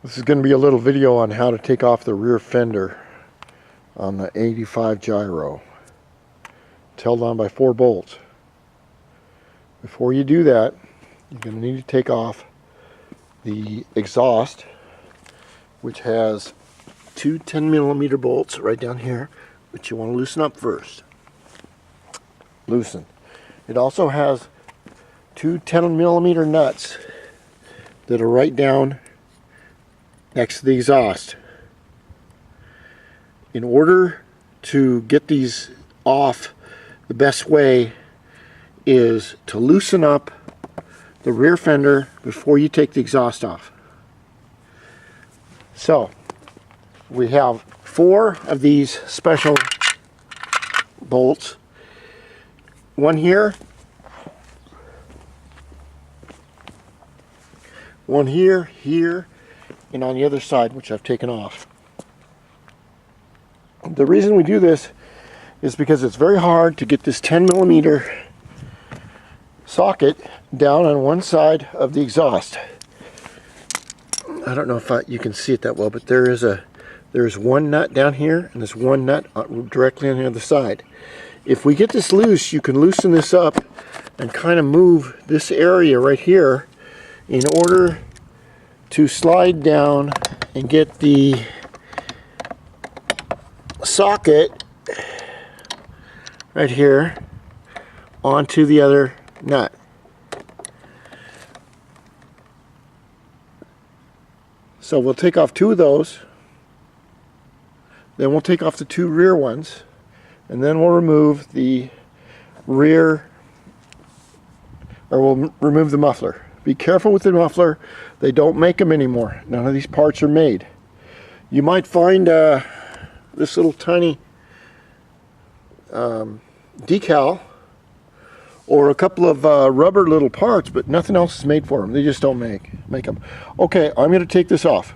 This is going to be a little video on how to take off the rear fender on the 85 gyro. It's held on by 4 bolts. Before you do that, you're going to need to take off the exhaust, which has 2 10mm bolts right down here, which you want to loosen up first. Loosen. It also has 2 10mm nuts that are right down next to the exhaust. In order to get these off, the best way is to loosen up the rear fender before you take the exhaust off. So we have 4 of these special bolts. One here, one here, here, and on the other side, which I've taken off. The reason we do this is because it's very hard to get this 10mm socket down on one side of the exhaust. I don't know if you can see it that well, but there's one nut down here and there's one nut directly on the other side. If we get this loose, you can loosen this up and kind of move this area right here in order to slide down and get the socket right here onto the other nut. So we'll take off 2 of those, then we'll take off the 2 rear ones, and then we'll remove the rear, or we'll remove the muffler. Be careful with the muffler. They don't make them anymore. None of these parts are made. You might find this little tiny decal or a couple of rubber little parts, but nothing else is made for them. They just don't make them. Okay, I'm going to take this off.